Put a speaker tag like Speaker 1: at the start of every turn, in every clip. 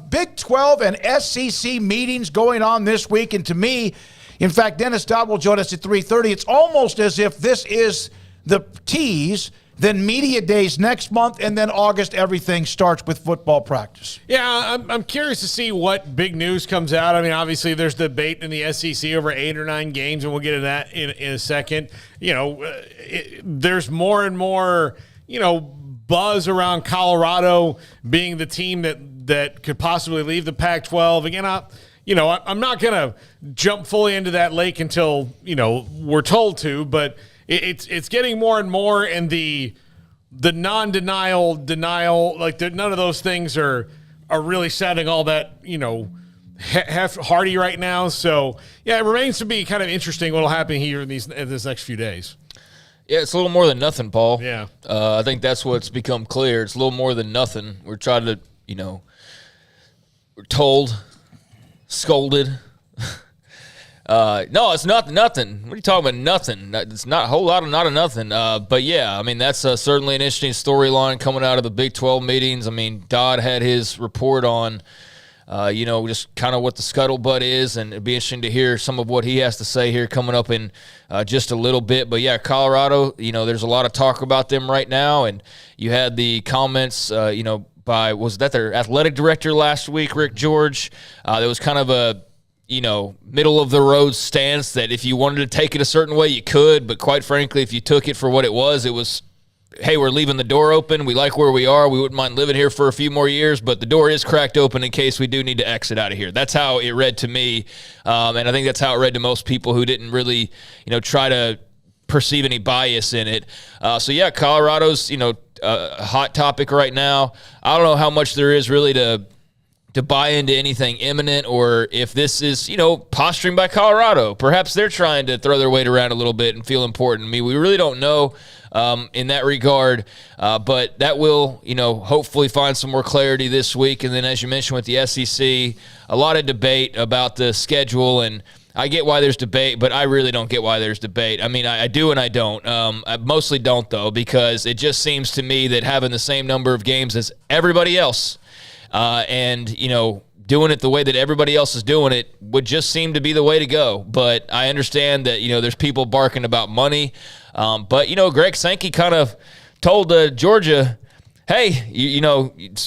Speaker 1: Big 12 and SEC meetings going on this week. And to me, in fact, Dennis Dodd will join us at 3:30. It's almost as if this is the tease. Then media days next month, and then August, everything starts with football practice.
Speaker 2: Yeah, I'm curious to see what big news comes out. I mean, obviously, there's debate in the SEC over 8 or 9 games, and we'll get to that in a second. There's more and more, buzz around Colorado being the team that could possibly leave the Pac-12. Again, I'm not going to jump fully into that lake until, we're told to, but it's getting more and more, and the non-denial, none of those things are really sounding all that, half-hearty right now. So, yeah, it remains to be kind of interesting what will happen here in this next few days.
Speaker 3: Yeah, it's a little more than nothing, Paul.
Speaker 2: Yeah.
Speaker 3: I think that's what's become clear. It's a little more than nothing. We're trying to, we're told, scolded. No, it's not nothing. What are you talking about? Nothing. It's not a whole lot of not a nothing. But, yeah, I mean, that's certainly an interesting storyline coming out of the Big 12 meetings. I mean, Dodd had his report on, just kind of what the scuttlebutt is, and it'd be interesting to hear some of what he has to say here coming up in just a little bit. But, yeah, Colorado, there's a lot of talk about them right now, and you had the comments, by, was that their athletic director last week, Rick George? There was kind of a, middle-of-the-road stance that if you wanted to take it a certain way, you could. But quite frankly, if you took it for what it was, hey, we're leaving the door open. We like where we are. We wouldn't mind living here for a few more years, but the door is cracked open in case we do need to exit out of here. That's how it read to me, and I think that's how it read to most people who didn't really, try to perceive any bias in it. So, yeah, Colorado's, a hot topic right now. I don't know how much there is really to buy into anything imminent, or if this is, posturing by Colorado. Perhaps they're trying to throw their weight around a little bit and feel important. I mean, we really don't know in that regard, but that will, hopefully find some more clarity this week. And then, as you mentioned with the SEC, a lot of debate about the schedule, and I get why there's debate, but I really don't get why there's debate. I mean, I do and I don't. I mostly don't, though, because it just seems to me that having the same number of games as everybody else and, doing it the way that everybody else is doing it would just seem to be the way to go. But I understand that, there's people barking about money. But, Greg Sankey kind of told Georgia, hey,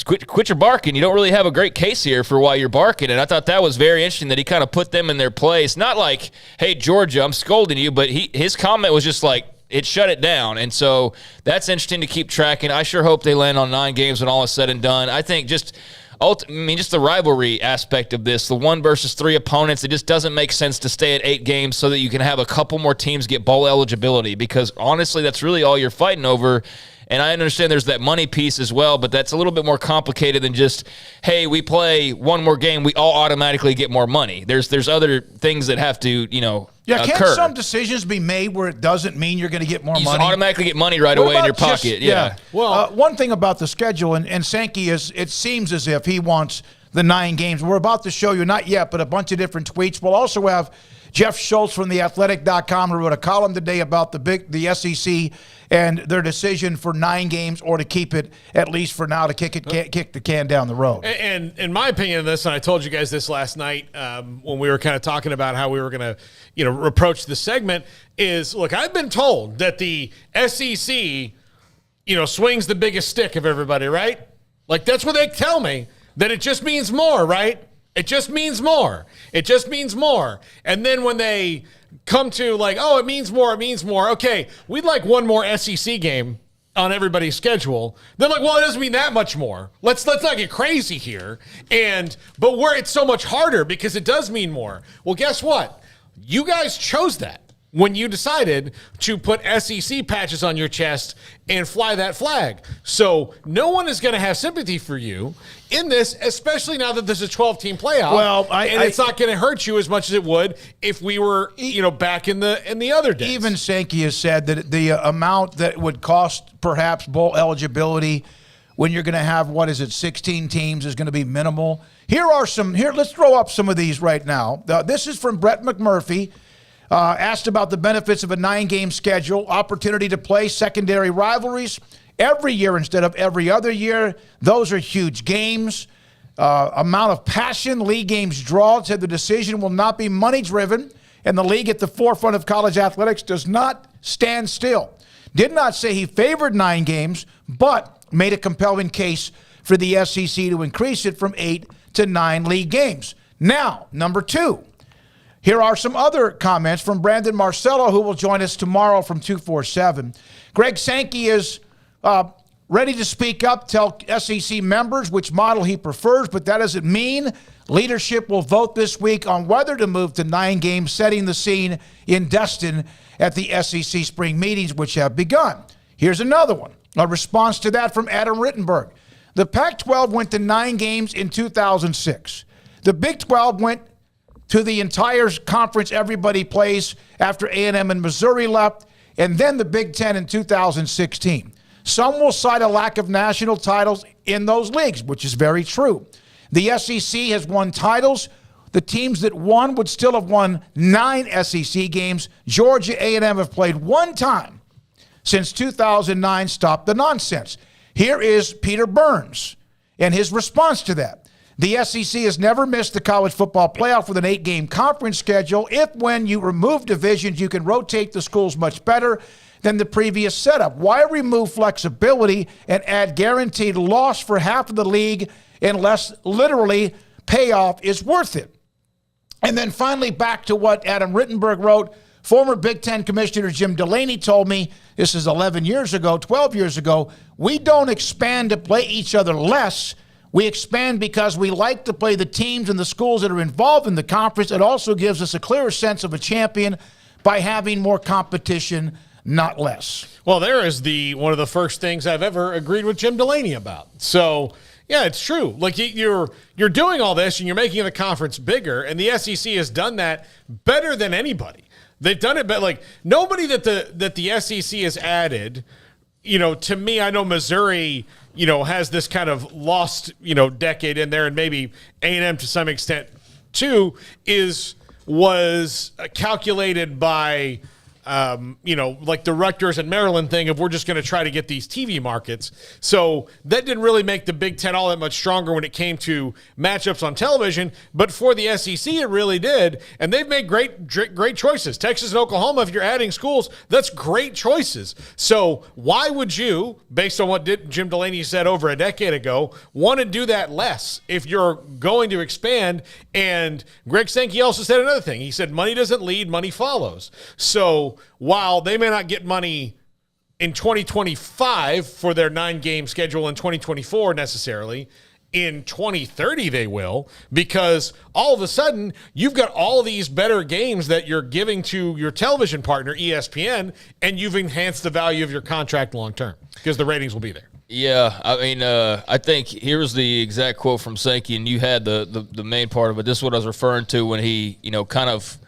Speaker 3: quit your barking. You don't really have a great case here for why you're barking. And I thought that was very interesting that he kind of put them in their place. Not like, hey, Georgia, I'm scolding you, but his comment was just like, it shut it down. And so that's interesting to keep tracking. I sure hope they land on 9 games when all is said and done. I think just the rivalry aspect of this, the 1 versus 3 opponents, it just doesn't make sense to stay at 8 games so that you can have a couple more teams get bowl eligibility, because honestly, that's really all you're fighting over. And I understand there's that money piece as well, but that's a little bit more complicated than just, hey, we play 1 more game, we all automatically get more money. There's other things that have to,
Speaker 1: can't
Speaker 3: occur.
Speaker 1: Some decisions be made where it doesn't mean you're going to get more money?
Speaker 3: You automatically get money right away in your pocket. Yeah.
Speaker 1: Well, one thing about the schedule, and Sankey is, it seems as if he wants the 9 games. We're about to show you, not yet, but a bunch of different tweets. We'll also have Jeff Schultz from theathletic.com who wrote a column today about the SEC and their decision for 9 games, or to keep it, at least for now, to kick the can down the road.
Speaker 2: And in my opinion of this, and I told you guys this last night when we were kind of talking about how we were going to, approach the segment, is, look, I've been told that the SEC, swings the biggest stick of everybody, right? Like, that's what they tell me, that it just means more, right? It just means more. It just means more. And then when they come to like, oh, it means more, okay, we'd like 1 more SEC game on everybody's schedule. They're like, well, it doesn't mean that much more. Let's not get crazy here. But where it's so much harder because it does mean more. Well, guess what? You guys chose that when you decided to put SEC patches on your chest and fly that flag. So no one is going to have sympathy for you in this, especially now that there's a 12-team playoff.
Speaker 1: Well,
Speaker 2: it's not going to hurt you as much as it would if we were, back in the other days.
Speaker 1: Even Sankey has said that the amount that would cost perhaps bowl eligibility when you're going to have, 16 teams is going to be minimal. Let's throw up some of these right now. This is from Brett McMurphy. Asked about the benefits of a 9-game schedule, opportunity to play secondary rivalries every year instead of every other year. Those are huge games. amount of passion league games draw. Said the decision will not be money-driven, and the league at the forefront of college athletics does not stand still. Did not say he favored 9 games, but made a compelling case for the SEC to increase it from 8 to 9 league games. Now, number 2. Here are some other comments from Brandon Marcello, who will join us tomorrow from 247. Greg Sankey is ready to speak up, tell SEC members which model he prefers, but that doesn't mean leadership will vote this week on whether to move to 9 games, setting the scene in Destin at the SEC spring meetings, which have begun. Here's another one, a response to that from Adam Rittenberg. The Pac-12 went to 9 games in 2006. The Big 12 went to the entire conference everybody plays after A&M and Missouri left, and then the Big Ten in 2016. Some will cite a lack of national titles in those leagues, which is very true. The SEC has won titles. The teams that won would still have won 9 SEC games. Georgia, A&M have played 1 time since 2009. Stop the nonsense. Here is Peter Burns and his response to that. The SEC has never missed the college football playoff with an 8-game conference schedule. If when you remove divisions, you can rotate the schools much better than the previous setup. Why remove flexibility and add guaranteed loss for half of the league unless literally payoff is worth it? And then finally, back to what Adam Rittenberg wrote. Former Big Ten Commissioner Jim Delaney told me, this is 11 years ago, 12 years ago, we don't expand to play each other less. We expand because we like to play the teams and the schools that are involved in the conference. It also gives us a clearer sense of a champion by having more competition, not less.
Speaker 2: Well, there is one of the first things I've ever agreed with Jim Delaney about. So, yeah, it's true. Like you're doing all this and you're making the conference bigger, and the SEC has done that better than anybody. They've done it better. Like nobody that the SEC has added. To me, I know Missouri, has this kind of lost, decade in there, and maybe A&M to some extent too was calculated by, like the Rutgers and Maryland thing of we're just going to try to get these TV markets. So that didn't really make the Big Ten all that much stronger when it came to matchups on television. But for the SEC, it really did. And they've made great choices. Texas and Oklahoma, if you're adding schools, that's great choices. So why would you, based on what Jim Delaney said over a decade ago, want to do that less if you're going to expand? And Greg Sankey also said another thing. He said money doesn't lead, money follows. So while they may not get money in 2025 for their 9-game schedule in 2024 necessarily, in 2030 they will, because all of a sudden you've got all these better games that you're giving to your television partner, ESPN, and you've enhanced the value of your contract long term because the ratings will be there.
Speaker 3: Yeah, I mean, I think here's the exact quote from Sankey, and you had the main part of it. This is what I was referring to when he, kind of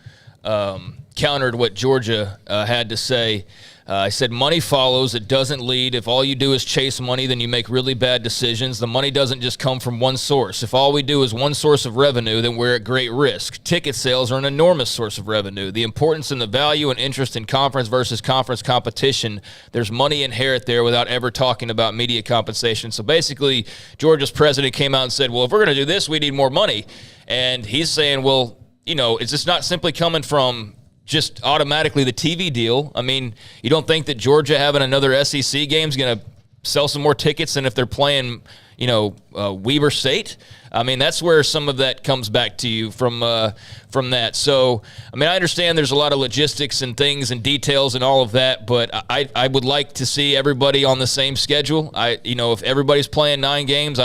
Speaker 3: countered what Georgia had to say. I said, money follows. It doesn't lead. If all you do is chase money, then you make really bad decisions. The money doesn't just come from one source. If all we do is one source of revenue, then we're at great risk. Ticket sales are an enormous source of revenue. The importance and the value and interest in conference versus conference competition, there's money inherent there without ever talking about media compensation. So basically, Georgia's president came out and said, well, if we're going to do this, we need more money. And he's saying, well, it's just not simply coming from just automatically the TV deal. I mean, you don't think that Georgia having another SEC game is going to sell some more tickets than if they're playing, Weber State? I mean, that's where some of that comes back to you from that. So, I mean, I understand there's a lot of logistics and things and details and all of that, but I would like to see everybody on the same schedule. If everybody's playing 9 games,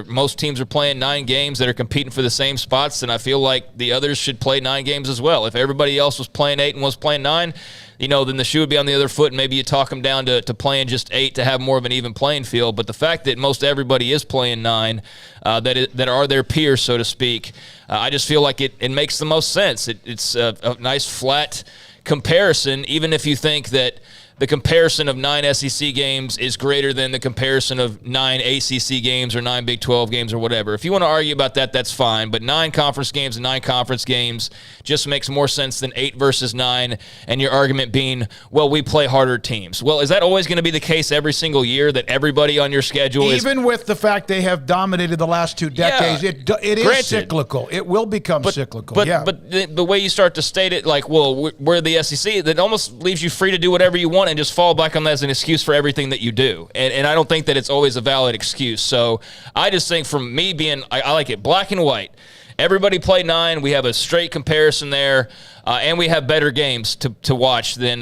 Speaker 3: most teams are playing 9 games that are competing for the same spots, and I feel like the others should play 9 games as well. If everybody else was playing 8 and was playing 9, then the shoe would be on the other foot, and maybe you talk them down to playing just 8 to have more of an even playing field. But the fact that most everybody is playing 9, that are their peers, so to speak, I just feel like it makes the most sense. It's a nice flat comparison, even if you think that the comparison of 9 SEC games is greater than the comparison of 9 ACC games or 9 Big 12 games or whatever. If you want to argue about that, that's fine. But 9 conference games and 9 conference games just makes more sense than 8 versus 9. And your argument being, well, we play harder teams. Well, is that always going to be the case every single year that everybody on your schedule is?
Speaker 1: Even with the fact they have dominated the last 2 decades, it is
Speaker 3: Granted.
Speaker 1: cyclical. It will become cyclical.
Speaker 3: But the way you start to state it, like, well, we're the SEC, that almost leaves you free to do whatever you want and just fall back on that as an excuse for everything that you do. And I don't think that it's always a valid excuse. So I just think from me being, I like it black and white. Everybody play 9. We have a straight comparison there, and we have better games to watch than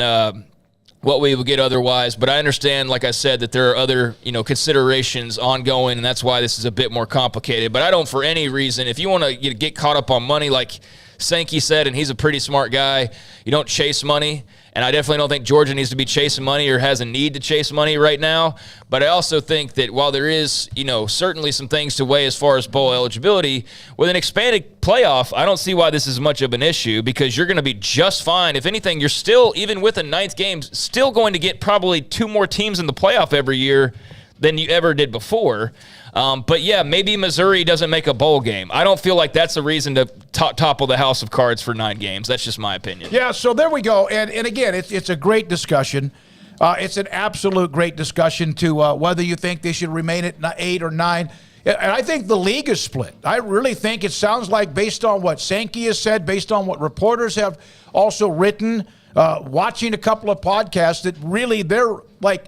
Speaker 3: what we would get otherwise. But I understand, like I said, that there are other considerations ongoing, and that's why this is a bit more complicated. But I don't, for any reason, if you want to get caught up on money, like Sankey said, and he's a pretty smart guy, you don't chase money. And I definitely don't think Georgia needs to be chasing money or has a need to chase money right now. But I also think that while there is, certainly some things to weigh as far as bowl eligibility, with an expanded playoff, I don't see why this is much of an issue, because you're going to be just fine. If anything, you're still, even with a 9th game, still going to get probably 2 more teams in the playoff every year than you ever did before. But yeah, maybe Missouri doesn't make a bowl game. I don't feel like that's a reason to topple the house of cards for 9 games. That's just my opinion.
Speaker 1: Yeah, so there we go. And again, it's a great discussion. It's an absolute great discussion to whether you think they should remain at 8 or 9. And I think the league is split. I really think it sounds like, based on what Sankey has said, based on what reporters have also written, watching a couple of podcasts, that really they're like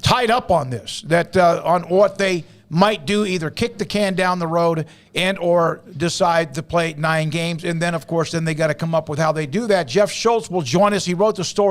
Speaker 1: tied up on this, that on what they might do, either kick the can down the road and or decide to play 9 games. And then, of course, then they got to come up with how they do that. Jeff Schultz will join us. He wrote the story